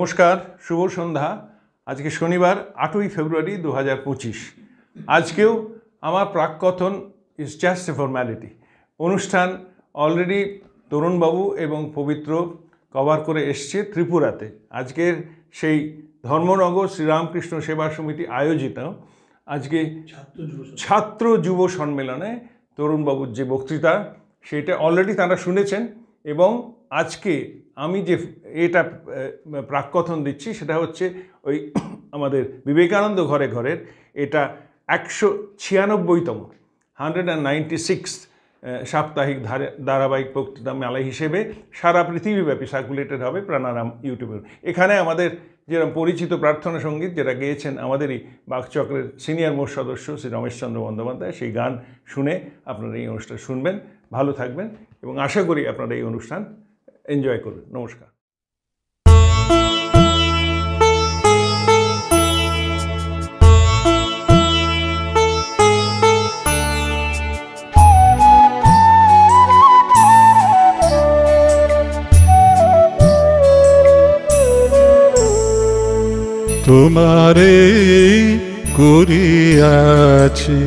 নমস্কার, শুভ সন্ধ্যা। আজকে শনিবার 8ই ফেব্রুয়ারি 2025। আজকেও আমার প্রাককথন ইজ জাস্ট এ ফর্ম্যালিটি। অনুষ্ঠান অলরেডি তরুণবাবু এবং পবিত্র কভার করে এসছে ত্রিপুরাতে। আজকের সেই ধর্মনগর শ্রীরামকৃষ্ণ সেবা সমিতি আয়োজিত আজকে ছাত্র যুব সম্মেলনে তরুণবাবুর যে বক্তৃতা সেটা অলরেডি তারা শুনেছেন, এবং আজকে আমি যে এটা প্রাককথন দিচ্ছি সেটা হচ্ছে ওই আমাদের বিবেকানন্দ ঘরে ঘরের এটা 196তম 196 সাপ্তাহিক ধারাবাহিক বক্তৃতা মেলা হিসেবে সারা পৃথিবীব্যাপী সার্কুলেটেড হবে প্রাণারাম ইউটিউবে। এখানে আমাদের যেরকম পরিচিত প্রার্থনা সঙ্গীত যেটা গেয়েছেন আমাদেরই বাকচক্রের সিনিয়র মোস্ট সদস্য শ্রী রমেশচন্দ্র বন্দ্যোপাধ্যায়, সেই গান শুনে আপনারা এই অনুষ্ঠান শুনবেন, ভালো থাকবেন এবং আশা করি আপনারা এই অনুষ্ঠান এনজয় করবেন। নমস্কার। তোমারে করিয়াছি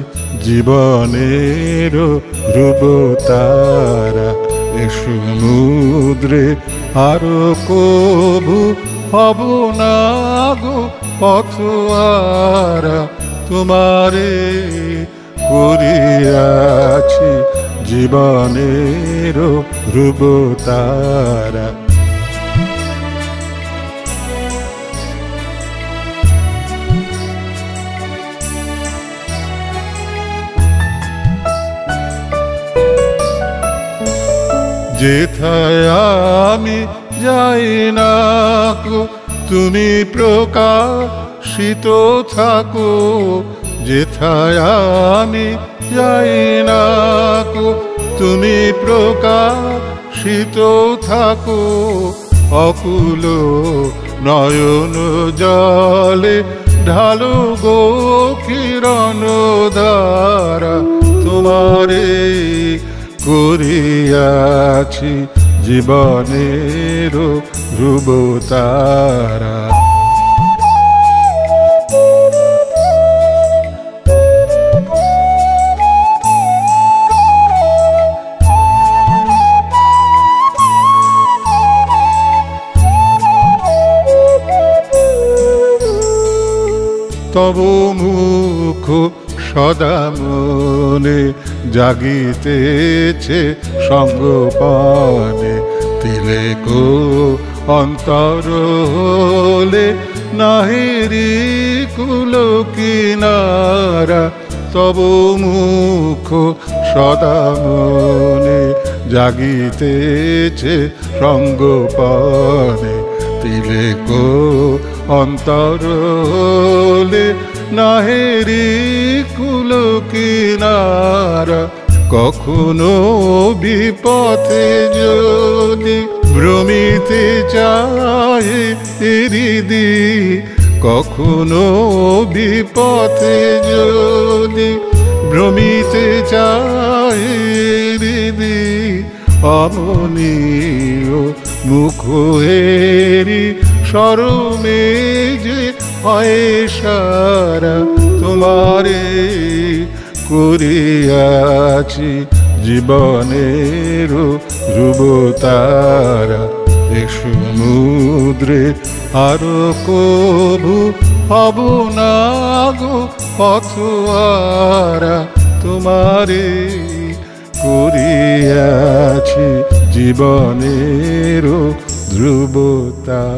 জীবনের ধ্রুবতারা, এ সমুদ্রে আরো কবু হব না গো পথহারা। তোমারে করিয়াছি জীবনের ধ্রুবতারা। যেথায় আমি যাই না গো তুমি প্রকাশিত থাকো, যেথায় আমি যাই না গো তুমি প্রকাশিত থাকো। অকুল নয়ন জলে ঢালো গো কিরণ ধারা। তোমারে করিয়াছি জীবনের ধ্রুবতারা। তব মুখ সদা মনে জাগিতেছে সঙ্গপানে, তিলেক অন্তর হলে নাহিরি কুল কিনারা। তব মুখ সদা মনে জাগিতেছে সঙ্গপানে, তিলেক অন্তর হলে নাহেরি কুল কিনারা। কখনো বিপথে যদি ভ্রমিতে চায় হৃদি, কখনো বিপথে যদি ভ্রমিতে চায় হৃদি, অমনীয় মুখ হেরি শরমে যে হয় সারা। তোমারে করিয়াছি জীবনের ধ্রুবতারা, এ সমুদ্রে আরো কবু হব না গো পথহারা। তোমারে করিয়াছি জীবনের ধ্রুবতারা।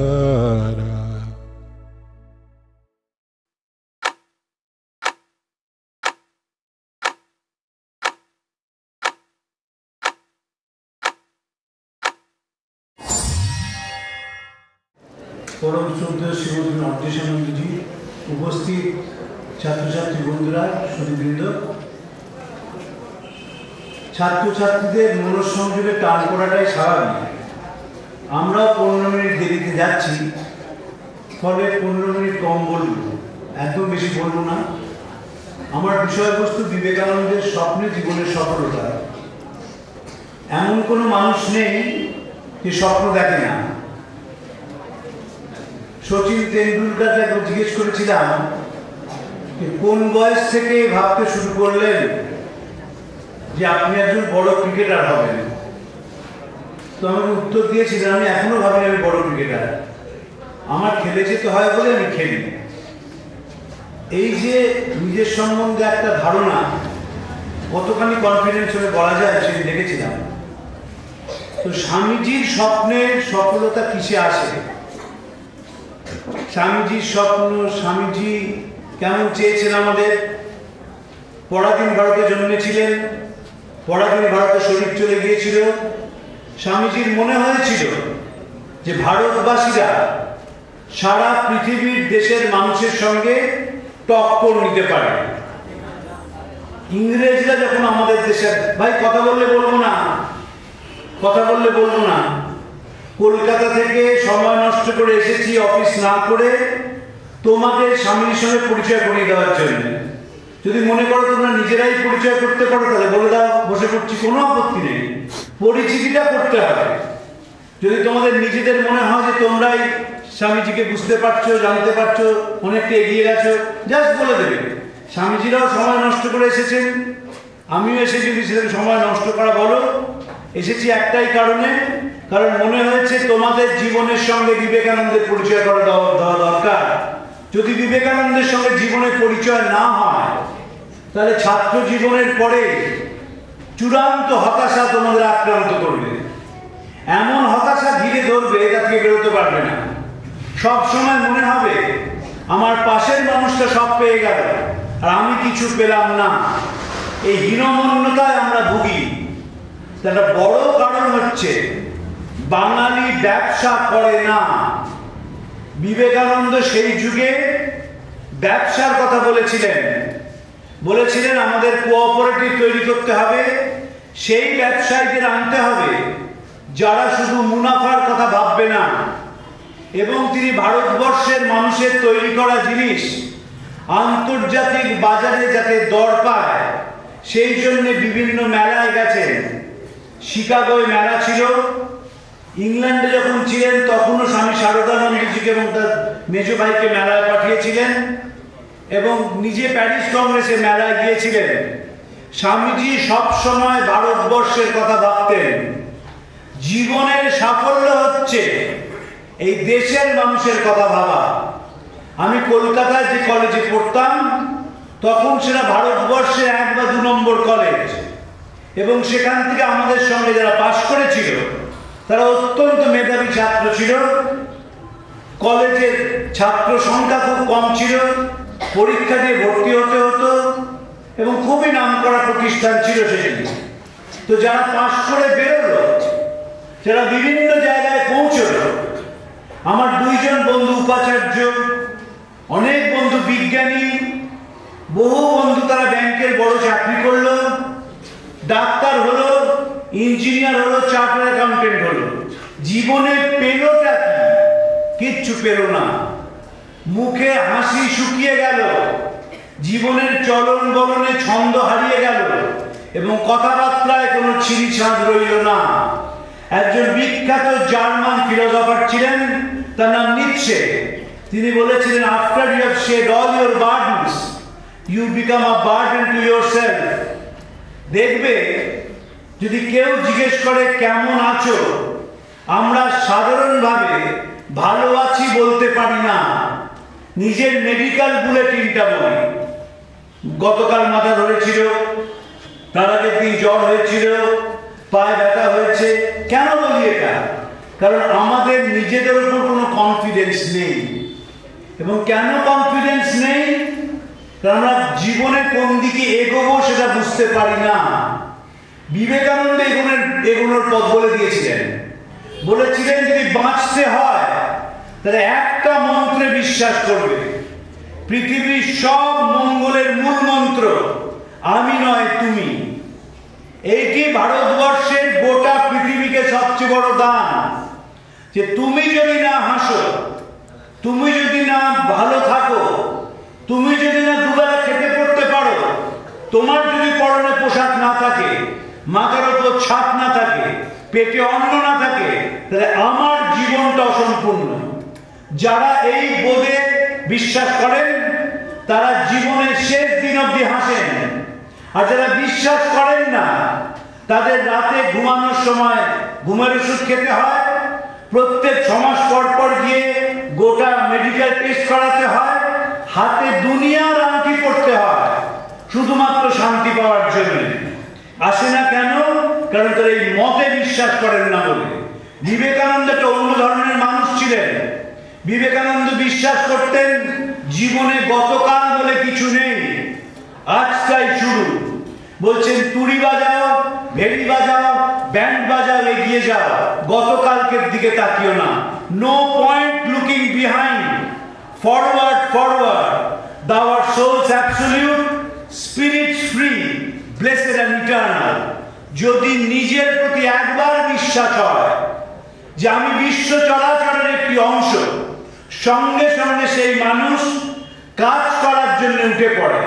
পরম শ্রদ্ধেয় শ্রীমতী নর্দেশানন্দজি, উপস্থিত ছাত্রছাত্রী বন্ধুরা, সুধীবৃন্দ, ছাত্রছাত্রীদের মনঃসংযোগে টান পড়াটাই স্বাভাবিক। আমরাও 15 মিনিট দেরিতে যাচ্ছি, ফলে 15 মিনিট কম বলব, একদম বেশি বলব না। আমার বিষয়বস্তু বিবেকানন্দের স্বপ্নে জীবনের সফলতা। এমন কোনো মানুষ নেই যে স্বপ্ন দেখে না। সচিন তেন্ডুলকারকে একবার জিজ্ঞেস করেছিলাম যে কোন বয়স থেকে ভাবতে শুরু করলেন যে আপনি একজন বড় ক্রিকেটার হবেন। তো আমাকে উত্তর দিয়েছিলেন, আমি এখনো ভাবি আমি বড় ক্রিকেটার, আমার খেলে যেতে হয় বলে আমি খেলি। এই যে নিজের সম্বন্ধে একটা ধারণা কতখানি কনফিডেন্স হলে বলা যায় সেটি দেখেছিলাম। তো স্বামীজির স্বপ্নের সফলতা কিসে আসে? স্বামীজির স্বপ্ন, স্বামীজি কেমন চেয়েছেন আমাদের? পরাধীন ভারতে জন্মেছিলেন, পরাধীন ভারতে শরীর চলে গিয়েছিল। স্বামীজির মনে হয়েছিল যে ভারতবাসীরা সারা পৃথিবীর দেশের মানুষের সঙ্গে টক্কর নিতে পারে। ইংরেজরা যখন আমাদের দেশের, ভাই কথা বললে বলবো না, কথা বললে বলবো না, কলকাতা থেকে সময় নষ্ট করে এসেছি অফিস না করে তোমাদের স্বামীর সঙ্গে পরিচয় করিয়ে দেওয়ার জন্য। যদি মনে করো তোমরা নিজেরাই পরিচয় করতে পারো তাহলে বলে দাও, বসে পড়ছি, কোনো আপত্তি নেই। পরিচিতিটা করতে হবে। যদি তোমাদের নিজেদের মনে হয় যে তোমরাই স্বামীজিকে বুঝতে পারছো, জানতে পারছো, অনেকটা এগিয়ে গেছো, জাস্ট বলে দেবে। স্বামীজিরাও সময় নষ্ট করে এসেছেন, আমিও এসেছি, যদি সেদিন সময় নষ্ট করা বলো। এসেছি একটাই কারণে, কারণ মনে হয়েছে তোমাদের জীবনের সঙ্গে বিবেকানন্দের পরিচয় করে দেওয়া দরকার। যদি বিবেকানন্দের সঙ্গে জীবনের পরিচয় না হয় তাহলে ছাত্র জীবনের পরে চূড়ান্ত হতাশা তোমাদের আক্রান্ত করবে। এমন হতাশা ঘিরে ধরবে এটা থেকে বেরোতে পারবে না। সব সময় মনে হবে আমার পাশের মানুষটা সব পেয়ে গেল আর আমি কিছু পেলাম না। এই হীনমন্যতায় আমরা ভুগি। একটা বড় কারণ হচ্ছে বাঙালি ব্যবসা করে না। বিবেকানন্দ সেই যুগে ব্যবসার কথা বলেছিলেন আমাদের কোঅপারেটিভ তৈরি করতে হবে, সেই ব্যবসায়ীদের আনতে হবে যারা শুধু মুনাফার কথা ভাববে না। এবং তিনি ভারতবর্ষের মানুষের তৈরি করা জিনিস আন্তর্জাতিক বাজারে যাতে দর পায় সেই জন্য বিভিন্ন মেলায় গেছেন। শিকাগোয় মেলা ছিল, ইংল্যান্ডে যখন ছিলেন তখনও স্বামী শারদানন্দজিকে এবং তার মেজ ভাইকে মেলায় পাঠিয়েছিলেন এবং নিজে প্যারিস কংগ্রেসে মেলায় গিয়েছিলেন। স্বামীজি সবসময় ভারতবর্ষের কথা ভাবতেন। জীবনের সাফল্য হচ্ছে এই দেশের মানুষের কথা ভাবা। আমি কলকাতায় যে কলেজে পড়তাম তখন সেটা ভারতবর্ষের 1 বা 2 নম্বর কলেজ, এবং সেখান থেকে আমাদের সঙ্গে যারা পাশ করেছিল তারা অত্যন্ত মেধাবী ছাত্র ছিল। কলেজের ছাত্র সংখ্যা খুব কম ছিল, পরীক্ষা দিয়ে ভর্তি হতে হতো এবং খুবই নামকরা প্রতিষ্ঠান ছিল সেখানে। তো যারা পাশ করে বেরোলো, যারা বিভিন্ন জায়গায় পৌঁছলো, আমার 2 জন বন্ধু উপাচার্য, অনেক বন্ধু বিজ্ঞানী, বহু বন্ধু তারা ব্যাংকের বড় চাকরি করলো, ডাক্তার হলো, ইঞ্জিনিয়ার হলো, চার্টার্ড অ্যাকাউন্টেন্ট হলো। জীবনে পেলোটা কি? কিচ্ছু পেল না। মুখে হাসি শুকিয়ে গেল, জীবনের চলন বলনে ছন্দ হারিয়ে গেল এবং কথাবার্তায় কোনো ছিঁড়িছাঁদ রইল না। একজন বিখ্যাত জার্মান ফিলোসফার ছিলেন, তার নাম নিৎসে। তিনি বলেছিলেন, after you have shed all your burdens you become a burden to yourself. দেখবে যদি কেউ জিজ্ঞেস করে কেমন আছো, আমরা সাধারণভাবে ভালো আছি বলতে পারি না, নিজের মেডিকেল বুলেটিনটা বলি। গতকাল মাথা ধরেছিল, তার আগের দিন জ্বর হয়েছিল, পায়ে ব্যথা হয়েছে। কেন বলি এটা? কারণ আমাদের নিজেদের উপর কোনো কনফিডেন্স নেই। এবং কেন কনফিডেন্স নেই? কারণ আমরা জীবনে কোন দিকে এগোবো সেটা বুঝতে পারি না। বিবেকানন্দ এগোনোর পথ বলে দিয়েছিলেন। বলেছিলেন যদি বাঁচতে হয় তাহলে একটা মন্ত্রে বিশ্বাস করবে, পৃথিবীর সব মঙ্গলের মূল মন্ত্র আমি নয় তুমি। এইটি ভারতবর্ষের গোটা পৃথিবীকে সবচেয়ে বড় দান, যে তুমি যদি না হাসো, তুমি যদি না ভালো থাকো, তুমি যদি না দুবেলা খেতে পড়তে পারো, তোমার যদি পরনে পোশাক না থাকে, মাথার উপর ছাদ না থাকে, পেটে অন্ন না থাকে, তাহলে আমার জীবনটা অসম্পূর্ণ। যারা এই বোধে বিশ্বাস করেন তারা জীবনের শেষ দিন অবধি হাসেন, আর যারা বিশ্বাস করেন না তাদের রাতে ঘুমানোর সময় ঘুমের ওষুধ খেতে হয়, প্রত্যেক 6 মাস পর পর গিয়ে গোটা মেডিকেল টেস্ট করাতে হয়, হাতে দুনিয়ার আংটি পড়তে হয় শুধুমাত্র শান্তি পাওয়ার জন্য। আসে না কেন? কারণ তারা এই মতে বিশ্বাস করেন না বলে। বিবেকানন্দ একটা অন্য ধরনের মানুষ ছিলেন। বিবেকানন্দ বিশ্বাস করতেন জীবনে গতকাল বলে কিছু নেই, আজটাই শুরু। বলছেন তুড়ি বাজাও, ভেড়ি বাজাও, ব্যান্ড বাজাও, এগিয়ে যাও, গতকালকের দিকে তাকিও না। No point looking behind, forward forward, thou art souls absolute, spirits free, blessed and eternal। যদি নিজের প্রতি একবার বিশ্বাস হয় যে আমি বিশ্ব চলাচলের একটি অংশ, সঙ্গে সঙ্গে সেই মানুষ কাজ করার জন্য উঠে পড়ে।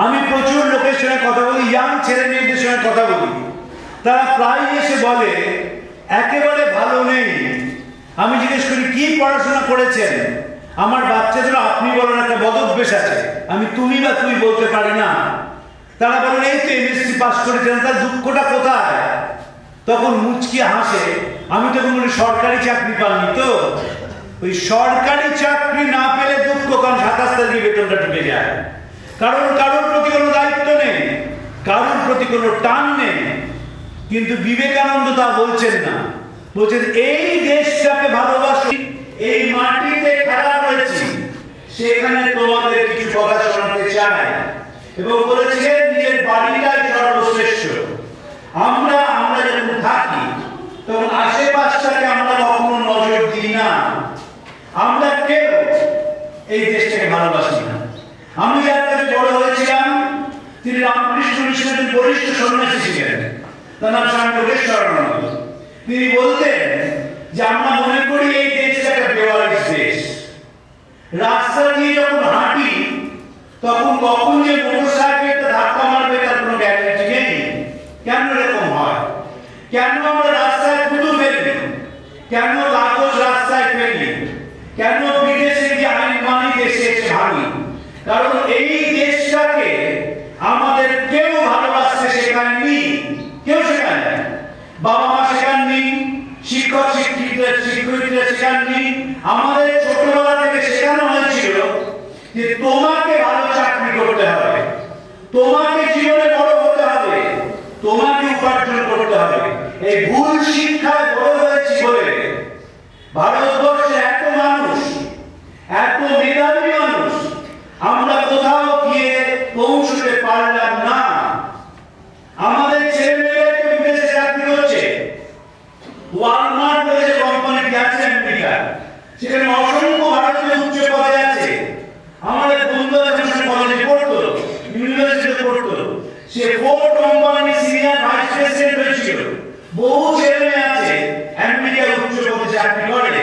আমি প্রচুর লোকের সঙ্গে কথা বলি, ইয়াং ছেলে মেয়েদের সঙ্গে কথা বলি, তারা প্রায় এসে বলে একেবারে ভালো নেই। আমি জিজ্ঞেস করি কি পড়াশোনা করেছেন? আমার বাচ্চাদের আপনি বলেন একটা বদভ্যাস আছে, আমি তুমি বা তুই বলতে পারি না। তারা বলেন এই তো এমএসসি পাস করেছেন, তার দুঃখটা কোথায়? তখন মুচকি হাসে। আমি তখন বলি সরকারি চাকরি পাননি তো। ওই সরকারি চাকরি না পেলে দুঃখ, কারণ 27 তারিখে বেতনটা ঢুকে যায়। কারণ কারোর প্রতি কোনো দায়িত্ব নেই, কারোর প্রতি কোনো টান নেই। কিন্তু বিবেকানন্দ তা বলছেন না, বলছেন এই দেশটাকে ভালোবাসি, এই মাটিতে খেলা করেছি, সেখানে তোমাদের কিছু কথা শোনাতে চাই। এবং বলেছিলেন নিজের বাড়িটাই সর্বশ্রেষ্ঠ। আমরা যখন থাকি তখন আশেপাশটাকে আমরা কখনো নজর দিই না, আমরা কেউ এই দেশটাকে ভালোবাসি না। আমি যার কাছে বড় হয়েছিলাম তিনি রামকৃষ্ণ মিশনের বরিষ্ঠ সন্ন্যাসী ছিলেন, তার নাম স্বামী যোগেশ্বরানন্দ। তিনি বলতেন যে আমরা মনে করি এই দেশটা একটা বেওয়ারিশ দেশ। রাস্তা দিয়ে যখন হাঁটি তখন কখন যে মোটরসাইকেলটা ধাক্কা মারবে তার কোনো গ্যারান্টি নেই। কেন এরকম হয়? কেন আমরা রাস্তায় থুতু ফেলি? কেন কাগজ রাস্তায় ফেলি? কেন বিদেশে গিয়ে আইন মানি দেশে এসে ভাঙি? কারণ এই দেশটাকে আমাদের কেউ ভালোবাসতে শেখায়নি, কেউ শেখায়নি। বাবা মা শেখাননি, শিক্ষক শিক্ষিকারা শেখাননি। আমাদের ছোটবেলা থেকে শেখানো হয়েছিল যে তোমাকে ভালো চাকরি করতে হবে, তোমাকে জীবনে বড় হতে হবে, তোমাকে উপার্জন করতে হবে। এই ভুল শিক্ষায় বড় হয়েছি বলে ভারতবর্ষে এত মানুষ, এত মেধাবী মানুষ, আমরা কোথাও গিয়ে পৌঁছতে পারলাম না। আমাদের ছেলেমেয়েরা তো বিদেশে চাকরি করছে। ওয়ালমার্ট বলে যে কোম্পানিটি আছে আমেরিকা, সেখানে অসংখ্য ভারতীয় উচ্চ পদে আছে। আমাদের বন্ধুরা যখন কলেজে পড়তো, ইউনিভার্সিটিতে পড়তো, সে Ford company senior vice president হয়েছিল। বহু ছেলে আছে আমেরিকার উচ্চ পদে চাকরি করে।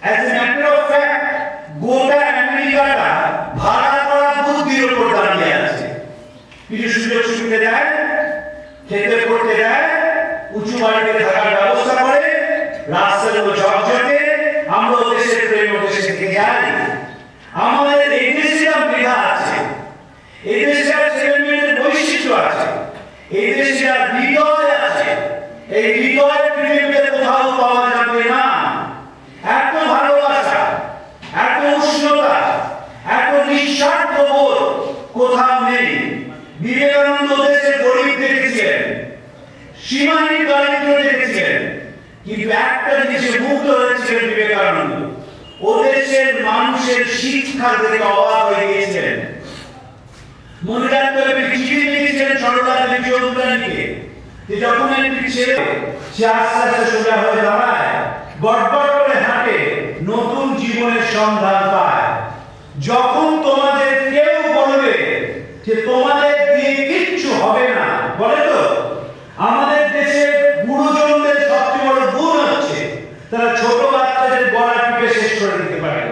As a matter of fact গোটা আমেরিকাটা ভাড়া করা বুদ্ধির উপর দাঁড়িয়ে আছে। কিছু সুযোগ সুবিধা দেয়, খেতে করতে দেয়, উঁচু বাড়িতে থাকার ব্যবস্থা করে, রাস্তাগুলো ঝকঝকে, আমরা দেশের প্রেম দেশে থেকে যাই। আমাদের এই দেশে মেধা আছে, এই দেশে ছেলে মেয়েদের বৈশিষ্ট্য আছে, এই দেশে হৃদয় আছে। এই হৃদয় পৃথিবীতে কোথাও পাওয়া যাবে না। এত ভালোবাসা, এত উষ্ণতা, এত নিঃস্বার্থ বোধ কোথাও নেই। বিবেকানন্দ দেশের গরিব দেখেছিলেন, সীমাহীন দারিদ্র দেখেছিলেন, কিন্তু একটা জিনিসে মুগ্ধ হয়েছিলেন বিবেকানন্দ, ও দেশের মানুষের শিক্ষা দেখে অবাক হয়ে গিয়েছিলেন। মনে রাখতে হবে চিঠি লিখেছিলেন সরলা দেবী চৌধুরানীকে, যে যখন একটি ছেলে সে আস্তে আস্তে সোজা হয়ে দাঁড়ায়, গড়গড় করে হাঁটে, নতুন জীবনের সন্ধান পায়। যখন তোমাদের কেউ বলবে যে তোমাদের দিয়ে কিচ্ছু হবে না, বলে তো আমাদের দেশে গুরুজনদের সবচেয়ে বড় গুণ হচ্ছে তারা ছোট বাচ্চাদের গলা টিপে শেষ করে দিতে পারে।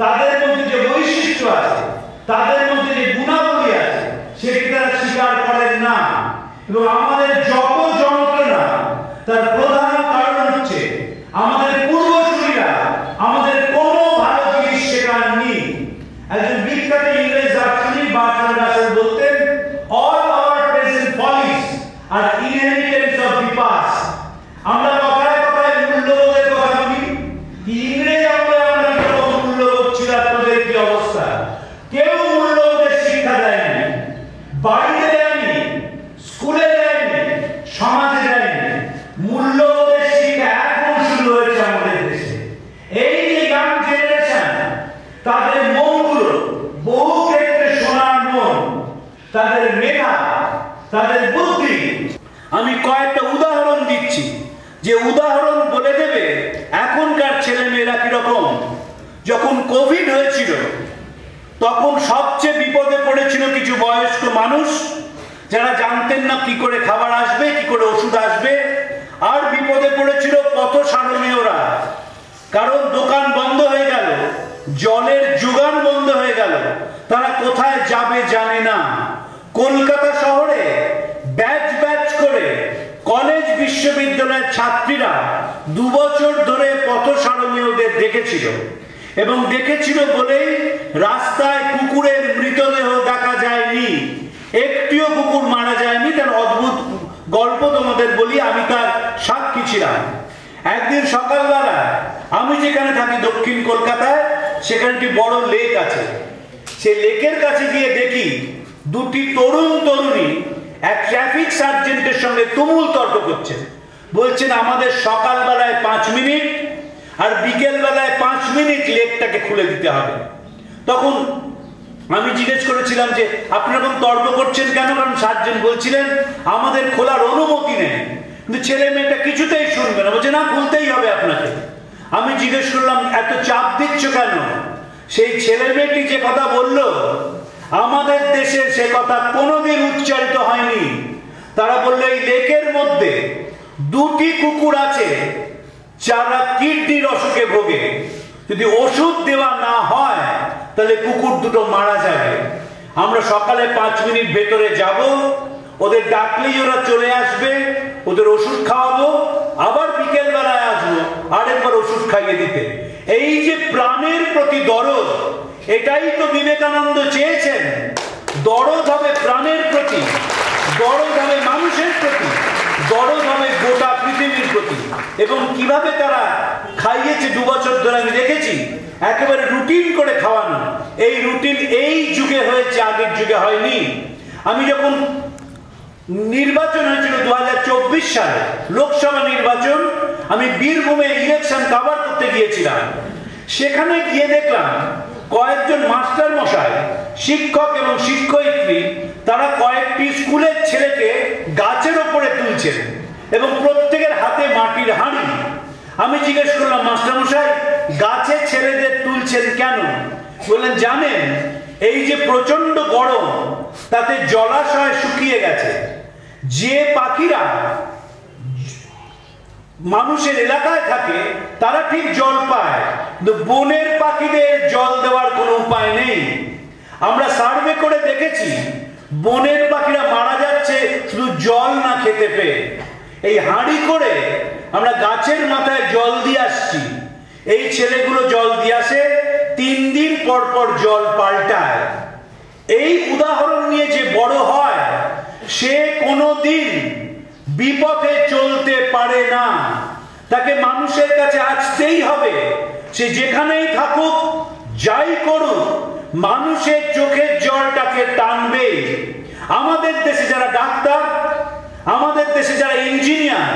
তাদের মধ্যে যে বৈশিষ্ট্য আছে, তাদের মধ্যে যে গুণাবলী আছে, সেটি তারা স্বীকার করেন না। এবং আমাদের যত যন্ত্রণা তার প্রধান কারণ হচ্ছে আমাদের পূর্বসূরীরা আমাদের কোন যে উদাহরণ বলে দেবে এখনকার ছেলে মেয়েরা কিরকম। যখন কোভিড হয়েছিল তখন সবচেয়ে বিপদে পড়েছিল কিছু বয়স্ক মানুষ, যারা জানতেন না কি করে খাবার আসবে, কি করে ওষুধ আসবে। আর বিপদে পড়েছিল পথসারণীয়রা, কারণ দোকান বন্ধ হয়ে গেল, জলের যোগান বন্ধ হয়ে গেল, তারা কোথায় যাবে জানে না। কলকাতা শহরে ব্যাচ ব্যাচ করে কলেজ বিশ্ববিদ্যালয়ের ছাত্রীরা 2 বছর ধরে পথসারণীয়দের দেখেছিল, এবং দেখেছিল বলেই রাস্তায় কুকুরের মৃতদেহ দেখা যায়নি, একটিও কুকুর মারা যায়নি। তার অদ্ভুত গল্প তোমাদের বলি, আমি তার সাক্ষী ছিলাম। একদিন সকালবেলা আমি যেখানে থাকি দক্ষিণ কলকাতায়, সেখানে একটি বড় লেক আছে। সেই লেকের কাছে গিয়ে দেখি দুটি তরুণ তরুণী এক ট্রাফিক সার্জেন্টের সঙ্গে তুমুল তর্ক করছেন। বলছেন আমাদের সকালবেলায় 5 মিনিট আর বিকেল বেলায় 5 মিনিট লেকটাকে খুলে দিতে হবে। তখন আমি জিজ্ঞেস করেছিলাম যে আপনারা কোন তর্ক করছেন কেন? কারণ সার্জেন্ট বলছিলেন আমাদের খোলার অনুমতি নেই। কিন্তু ছেলে মেয়েটা কিছুতেই শুনবে না, বলছে না খুলতেই হবে আপনাকে। আমি জিজ্ঞেস করলাম এত চাপ দিচ্ছ কেন? সেই ছেলে মেয়েটি যে কথা বলল, আমাদের দেশে সে কথা কোনোদিন উচ্চারিত হয়নি। তারা বললো এই লেকের মধ্যে 2টি কুকুর আছে যারা কিডনির অসুখে ভোগে, যদি ওষুধ দেওয়া না হয় তাহলে কুকুর দুটো মারা যাবে। আমরা সকালে 5 মিনিট ভেতরে যাব, ওদের ডাকলেই ওরা চলে আসবে, ওদের ওষুধ খাওয়াবো, আবার বিকেল বেলায় আসবো আরেকবার ওষুধ খাইয়ে দিতে। এই যে প্রাণের প্রতি দরদ, এটাই তো বিবেকানন্দ চেয়েছেন। দরদ হবে প্রাণের প্রতি, দরদ হবে মানুষের প্রতি, দরদ হবে গোটা পৃথিবীর প্রতি। এবং কিভাবে তারা খাইয়েছে 2 বছর ধরে আমি দেখেছি, একেবারে রুটিন করে খাওয়ানো। এই রুটিন এই যুগে হয়েছে, আগের যুগে হয়নি। আমি যখন নির্বাচন হয়েছিল 2024 সালে লোকসভা নির্বাচন, আমি বীরভূমে ইলেকশন কভার করতে গিয়েছিলাম। সেখানে গিয়ে দেখলাম কয়েকজন মাস্টার মশাই, শিক্ষক এবং শিক্ষয়িত্রী, তারা কয়েকটি স্কুলের ছেলেকে গাছের ওপরে তুলছেন এবং প্রত্যেকের হাতে মাটির হাঁড়ি। আমি জিজ্ঞেস করলাম মাস্টার মশাই গাছের ছেলেদের তুলছেন কেন? বললেন জানেন এই যে প্রচন্ড গরম, তাতে জলাশয় শুকিয়ে গেছে, যে পাখিরা মানুষের এলাকায় থাকে তারা ঠিক জল পায়, কিন্তু বনের পাখিদের জল দেওয়ার কোনো উপায় নেই। আমরা সার্ভে করে দেখেছি বনের পাখিরা মারা যাচ্ছে শুধু জল না খেতে পেয়ে। এই হাঁড়ি করে আমরা গাছের মাথায় জল দিয়ে আসছি, এই ছেলেগুলো জল দিয়ে আসে, 3 দিন পর পর জল পাল্টায়। এই উদাহরণ নিয়ে যে বড় হয় সে কোনোদিন বিপথে চলতে পারে না, তাকে মানুষের কাছে আসতেই হবে। সে যেখানেই থাকুক, যাই করুক, মানুষের চোখের জলটাকে টানবে। আমাদের দেশে যারা ডাক্তার, আমাদের দেশে যারা ইঞ্জিনিয়ার,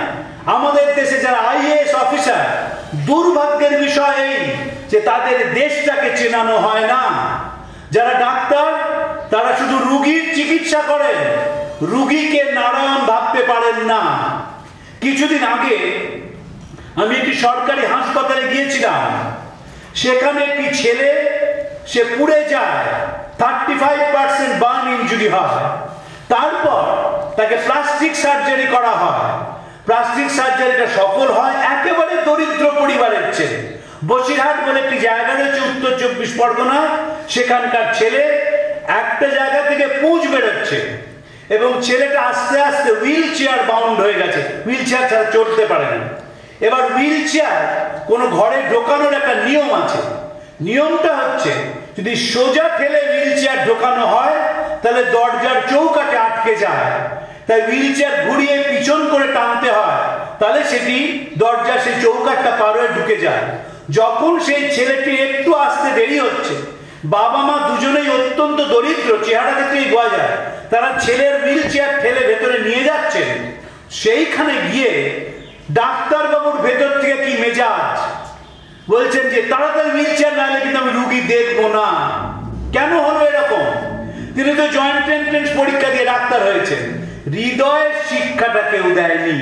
আমাদের দেশে যারা IAS অফিসার, দুর্ভাগ্যের বিষয় এই যে তাদের দেশটাকে চেনানো হয় না। যারা ডাক্তার তারা শুধু রোগীর চিকিৎসা করেন, রোগীকে নারায়ণ ভাবতে পারেন না। কিছুদিন আগে আমি একটি সরকারি হাসপাতালে গিয়েছিলাম, সেখানে একটি ছেলে সে পুড়ে যায়, 35% বার্ন ইনজুরি হয়। তারপর তাকে প্লাস্টিক সার্জারি করা হয়, প্লাস্টিক সার্জারিটা সফল হয়। একেবারে দরিদ্র পরিবারের ছেলে, বসিরহাট বলে একটি জায়গা রয়েছে উত্তর 24 পরগনা, সেখানকার ছেলে। একটা জায়গা থেকে পুঁজ বেরোচ্ছে এবং ছেলেটা আস্তে আস্তে হুইল চেয়ার বাউন্ড হয়ে গেছে, হুইল চেয়ার ছাড়া চলতে পারে না। এবার হুইল চেয়ার কোনো ঘরে ঢোকানোর একটা নিয়ম আছে, নিয়মটা হচ্ছে যদি সোজা ঠেলে হুইল চেয়ার ঢোকানো হয় তাহলে দরজার চৌকাঠে আটকে যায়, তাই হুইল চেয়ার ঘুরিয়ে পিছন করে টানতে হয়, তাহলে সেটি দরজা সেই চৌকাঠটা পার হয়ে ঢুকে যায়। যখন সেই ছেলেটি একটু আসতে দেরি হচ্ছে, বাবা মা দুজনেই অত্যন্ত দরিদ্র, চেহারা দেখলেই বোঝা যায়, তারা ছেলের হুইল চেয়ার ঠেলে ভেতরে নিয়ে যাচ্ছেন। সেইখানে গিয়ে ডাক্তারবাবুর ভেতর থেকে কি মেজাজ, বলছেন যে তাড়াতাড়ি হুইল চেয়ার না হলে কিন্তু আমি রুগী দেখবো না। কেন হলো এরকম? তিনি তো জয়েন্ট এন্ট্রান্স পরীক্ষা দিয়ে ডাক্তার হয়েছেন, হৃদয়ের শিক্ষাটা কেউ দেয়নি।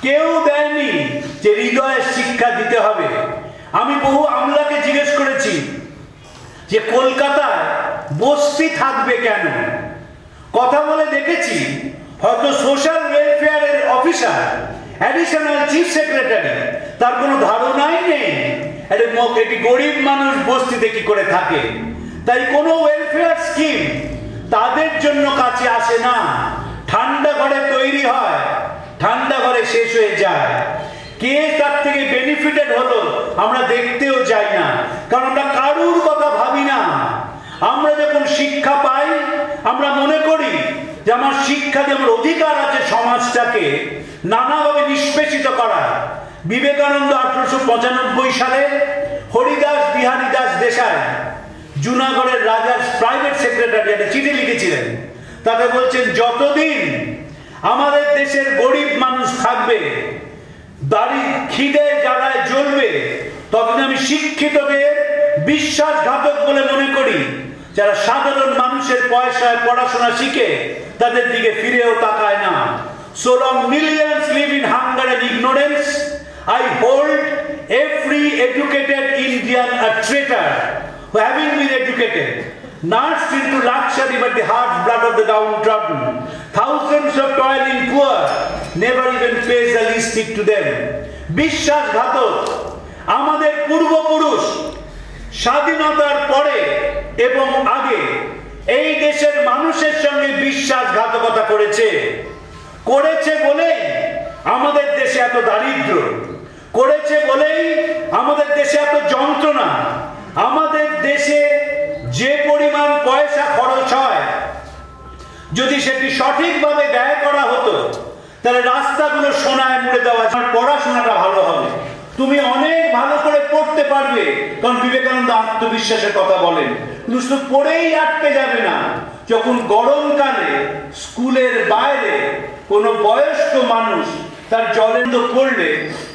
কেউ দেয়নি যে হৃদয়ের শিক্ষা দিতে হবে। আমি বহু আমলাকে জিজ্ঞেস করেছি যে কলকাতায় বস্তি থাকবে কেন। কথা বলে দেখেছি হয়তো সোশ্যাল ওয়েলফেয়ারের অফিসার, অ্যাডিশনাল চিফ সেক্রেটারি, তার কোনো ধারণাই নেই একটি গরিব মানুষ বস্তিতে কি করে থাকে। তাই কোনো ওয়েলফেয়ার স্কিম তাদের জন্য কাছে আসে না। ঠান্ডা ঘরে তৈরি হয়, ঠান্ডা ঘরে শেষ হয়ে যায়। কে তার থেকে বেনিফিটেড হলো আমরা দেখতেও যাই না, কারণ আমরা কারুর কথা ভাবি না। আমরা যখন শিক্ষা পাই আমরা মনে করি যে আমার শিক্ষা যেমন অধিকার আছে সমাজটাকে নানাভাবে নিষ্পেষিত করা। বিবেকানন্দ 1895 সালে হরিদাস বিহারী দাস দেশাই জুনাগড়ের রাজার প্রাইভেট সেক্রেটারি একটা চিঠি লিখেছিলেন। তাতে বলছেন যতদিন আমাদের দেশের গরিব মানুষ থাকবে, দাড়ি খিদে জ্বালায় জ্বলবে, ততদিন আমি শিক্ষিতদের বিশ্বাসঘাতক বলে মনে করি, যারা সাধারণ মানুষের পয়সায় পড়াশোনা শিখে তাদের দিকে ফিরেও তাকায় না। So long millions live in hunger and ignorance, I hold every educated Indian a traitor who, having been educated, nursed into luxury but the hard blood of the downtrodden. Thousands of toiling poor never even pays the least heed to them. বিশ্বাসঘাতক আমাদের পূর্বপুরুষ স্বাধীনতার পরে এবং আগে এই দেশের মানুষের সঙ্গে বিশ্বাসঘাতকতা করেছে বলেই আমাদের দেশে এত দারিদ্র, করেছে বলেই আমাদের দেশে এত যন্ত্রণা। আমাদের দেশে যে পরিমাণ পয়সা খরচ হয় যদি সেটি সঠিকভাবে ব্যয় করা হতো তাহলে রাস্তাগুলো সোনায় মুড়ে দেওয়া, পড়াশোনাটা ভালো হবে, তুমি অনেক ভালো করে পড়তে পারবে। কারণ বিবেকানন্দ আত্মবিশ্বাসের কথা বলেন, কিন্তু শুধু পড়েই আটকে যাবে না। যখন গরমকালে স্কুলের বাইরে কোনো বয়স্ক মানুষ তার জলের পড়লে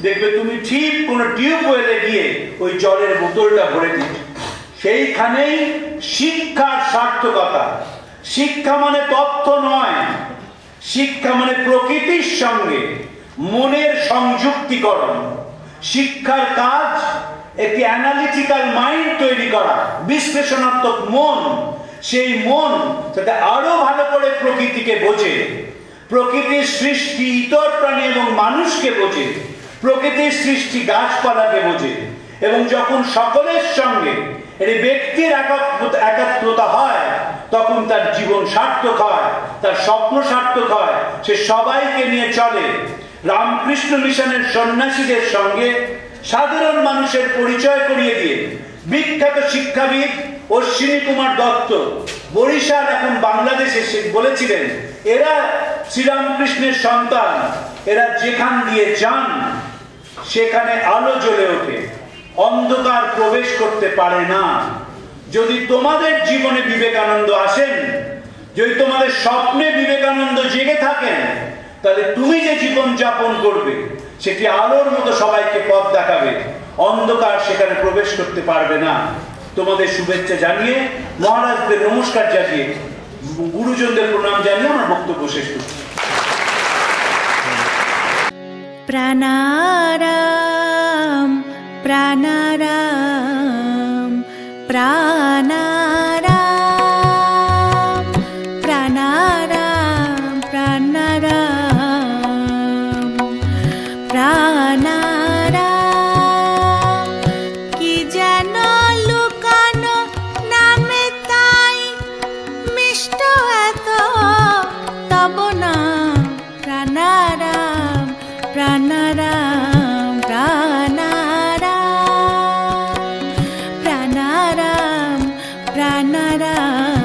দেখবে তুমি ঠিক কোনো টিউবওয়েলে গিয়ে ওই জলের বোতলটা ভরে দিচ্ছ। সেইখানেই শিক্ষার সার্থকতা। শিক্ষা মানে তথ্য নয়, শিক্ষা মানে প্রকৃতির সঙ্গে মনের সংযুক্তিকরণ। শিক্ষার কাজ একটি অ্যানালিটিক্যাল মাইন্ড তৈরি করা, বিশ্লেষণাত্মক মন। সেই মন যাতে আরো ভালো করে প্রকৃতিকে বোঝে, প্রকৃতির সৃষ্টি ইতর প্রাণী এবং মানুষকে বোঝে, প্রকৃতির সৃষ্টি গাছপালাকে বোঝে। এবং যখন সকলের সঙ্গে এই ব্যক্তির একাত্মতা হয় তখন তার জীবন সার্থক হয়, তার স্বপ্ন সার্থক হয়, সে সবাইকে নিয়ে চলে। রামকৃষ্ণ মিশনের সন্ন্যাসীদের সঙ্গে সাধারণ মানুষের পরিচয় করিয়ে দিয়ে বিখ্যাত শিক্ষাবিদ অশ্বিনী কুমার দত্ত বরিশাল এখন বাংলাদেশে বলেছিলেন, এরা শ্রীরামকৃষ্ণের সন্তান, এরা যেখান দিয়ে যান সেখানে আলো জ্বলে ওঠে, অন্ধকার প্রবেশ করতে পারে না। যদি তোমাদের জীবনে বিবেকানন্দ আসেন, যদি তোমাদের স্বপ্নে বিবেকানন্দ জেগে থাকেন, তাহলে তুমি যে জীবন যাপন করবে সেটি আলোর মতো সবাইকে পথ দেখাবে, অন্ধকার সেখানে প্রবেশ করতে পারবে না। তোমাদের শুভেচ্ছা জানিয়ে, মহারাজদের নমস্কার জানিয়ে, গুরুজনদের প্রণাম জানিয়ে আমার বক্তব্য শেষ করছি। প্রাণারাম প্রাণারাম প্রাণারাম প্রাণারাম প্রাণারাম প্রাণারাম কি যেন লুকানো নামে তাই মিষ্ট এত তব নাম প্রাণারাম প্রাণারাম প্রাণারাম প্রাণারাম প্রাণারাম